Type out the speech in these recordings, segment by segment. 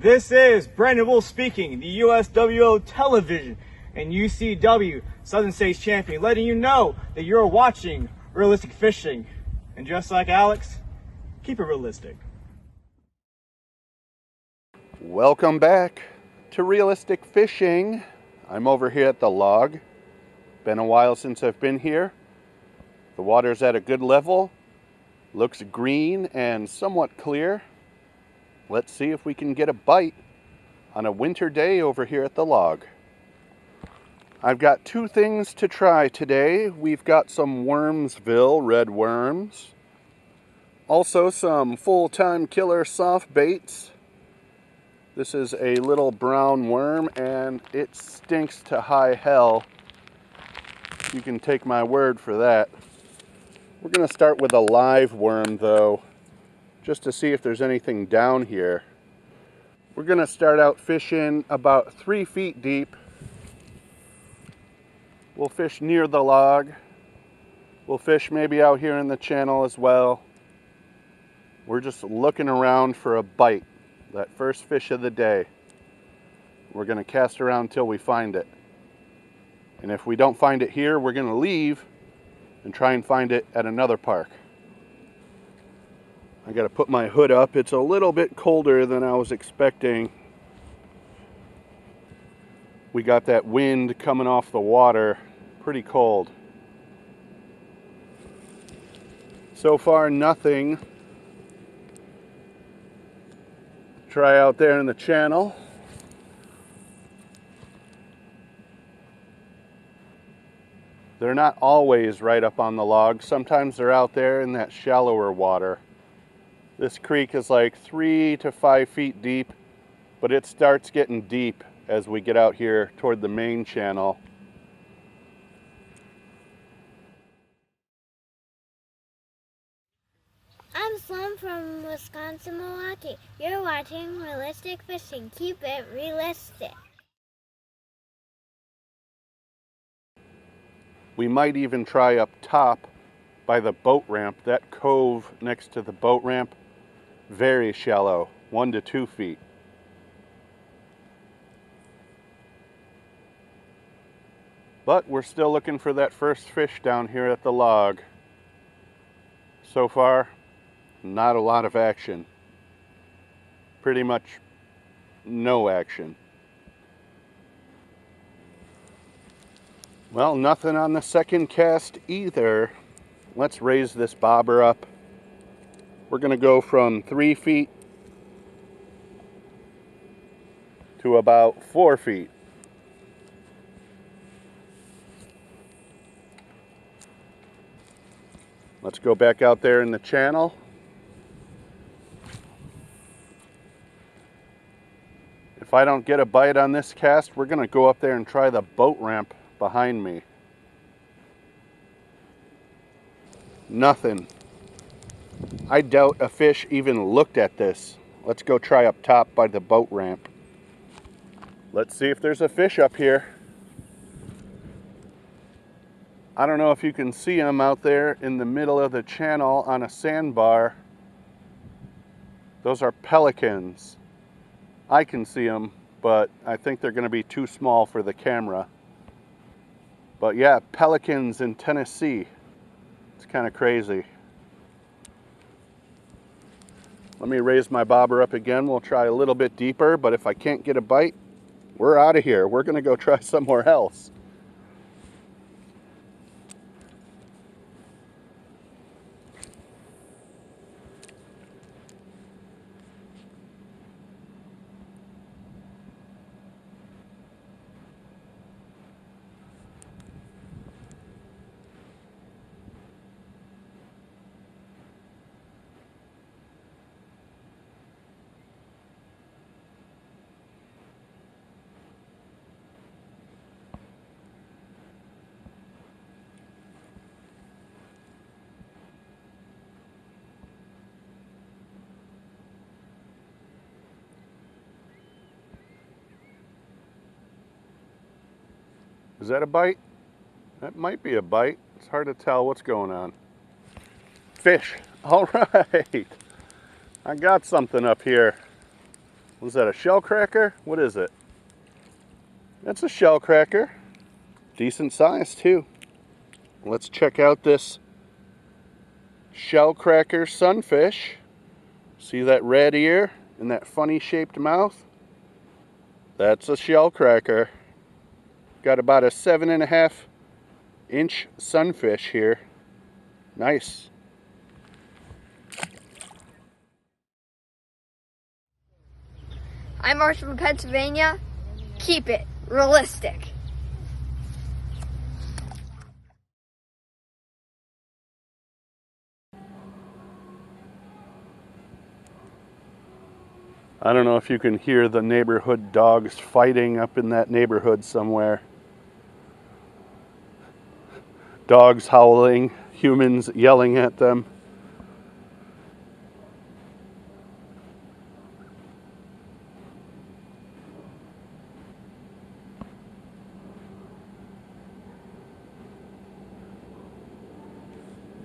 This is Brandon Wolf speaking, the USWO Television and UCW Southern States Champion, letting you know that you're watching Realistic Fishing. And just like Alex, keep it realistic. Welcome back to Realistic Fishing. I'm over here at the log. Been a while since I've been here. The water's at a good level. Looks green and somewhat clear. Let's see if we can get a bite on a winter day over here at the log. I've got two things to try today. We've got some Wormsville red worms. Also some full-time killer soft baits. This is a little brown worm and it stinks to high hell. You can take my word for that. We're going to start with a live worm though, just to see if there's anything down here. We're going to start out fishing about 3 feet deep. We'll fish near the log. We'll fish maybe out here in the channel as well. We're just looking around for a bite, that first fish of the day. We're going to cast around until we find it. And if we don't find it here, we're going to leave and try and find it at another park. I got to put my hood up. It's a little bit colder than I was expecting. We got that wind coming off the water. Pretty cold. So far, nothing. Try out there in the channel. They're not always right up on the log. Sometimes they're out there in that shallower water. This creek is like 3 to 5 feet deep, but it starts getting deep as we get out here toward the main channel. I'm Sloan from Wisconsin, Milwaukee. You're watching Realistic Fishing. Keep it realistic. We might even try up top by the boat ramp. That cove next to the boat ramp, very shallow, 1 to 2 feet. But we're still looking for that first fish down here at the log. So far, not a lot of action. Pretty much no action. Well, nothing on the second cast either. Let's raise this bobber up. We're going to go from 3 feet to about 4 feet. Let's go back out there in the channel. If I don't get a bite on this cast, we're going to go up there and try the boat ramp behind me. Nothing. I doubt a fish even looked at this. Let's go try up top by the boat ramp. Let's see if there's a fish up here. I don't know if you can see him out there in the middle of the channel on a sandbar. Those are pelicans. I can see them, but I think they're going to be too small for the camera. But yeah, pelicans in Tennessee. It's kind of crazy. Let me raise my bobber up again. We'll try a little bit deeper, but if I can't get a bite, we're out of here. We're going to go try somewhere else. Is that a bite? That might be a bite. It's hard to tell what's going on. Fish. All right. I got something up here. Was that a shellcracker? What is it? That's a shellcracker. Decent size too. Let's check out this shellcracker sunfish. See that red ear and that funny shaped mouth? That's a shellcracker. Got about a 7.5 inch sunfish here. Nice. I'm Marshall from Pennsylvania. Keep it realistic. I don't know if you can hear the neighborhood dogs fighting up in that neighborhood somewhere. Dogs howling, humans yelling at them.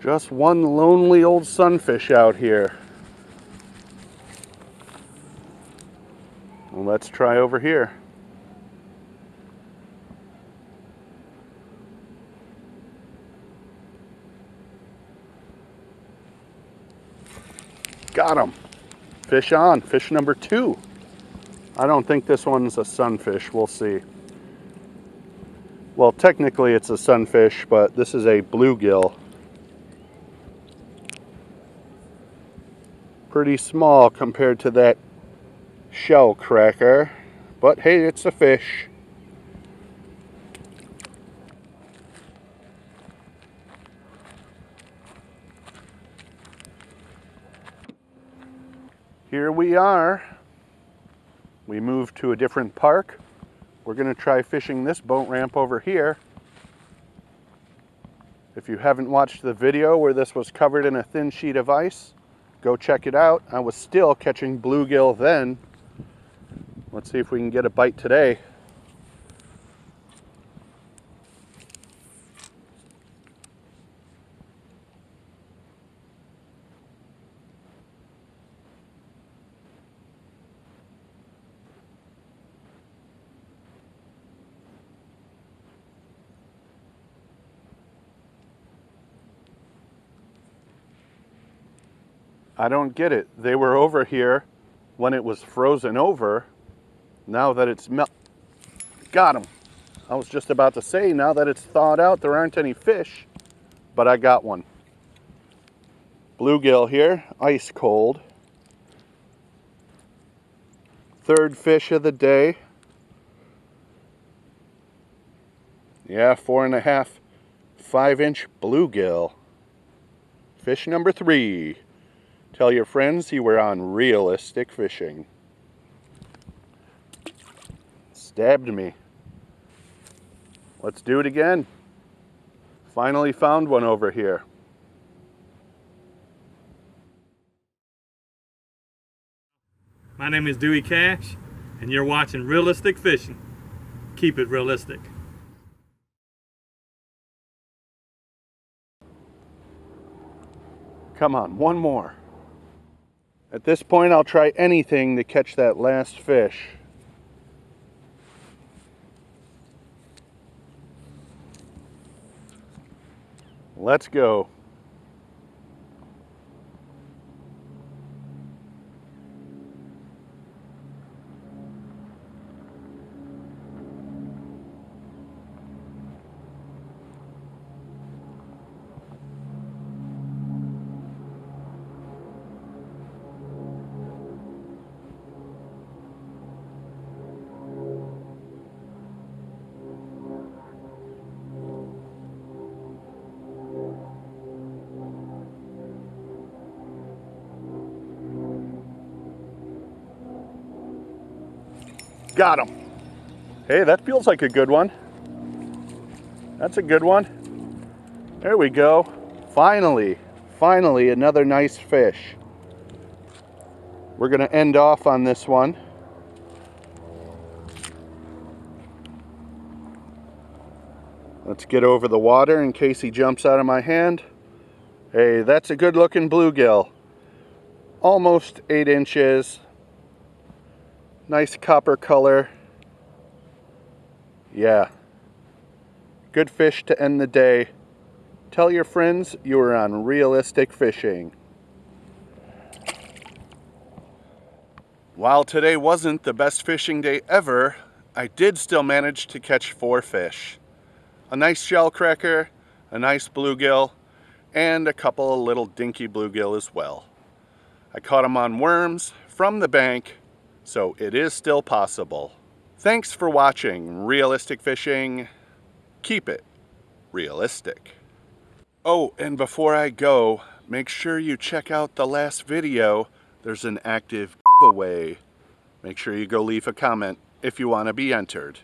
Just one lonely old sunfish out here. Well, let's try over here. Got him. Fish on. Fish number 2. I don't think this one's a sunfish. We'll see. Well, technically it's a sunfish, but this is a bluegill. Pretty small compared to that shellcracker, but hey, it's a fish. Here we are. We moved to a different park. We're going to try fishing this boat ramp over here. If you haven't watched the video where this was covered in a thin sheet of ice, go check it out. I was still catching bluegill then. Let's see if we can get a bite today. I don't get it. They were over here when it was frozen over. Now that it's got him. I was just about to say, now that it's thawed out, there aren't any fish, but I got one. Bluegill here, ice cold. Third fish of the day. Yeah, 4.5, 5-inch bluegill. Fish number 3. Tell your friends you were on realistic fishing. Stabbed me. Let's do it again. Finally found one over here. My name is Dewey Cash, and you're watching Realistic Fishing. Keep it realistic. Come on, one more. At this point, I'll try anything to catch that last fish. Let's go. Got him. Hey, that feels like a good one. That's a good one. There we go. Finally another nice fish. We're gonna end off on this one. Let's get over the water in case he jumps out of my hand. Hey, that's a good looking bluegill. Almost 8 inches. Nice copper color. Yeah. Good fish to end the day. Tell your friends you were on Realistic Fishing. While today wasn't the best fishing day ever, I did still manage to catch 4 fish. A nice shellcracker, a nice bluegill, and a couple of little dinky bluegill as well. I caught them on worms from the bank, so it is still possible. Thanks for watching Realistic Fishing. Keep it realistic. Oh, and before I go, make sure you check out the last video. There's an active giveaway. Make sure you go leave a comment if you want to be entered.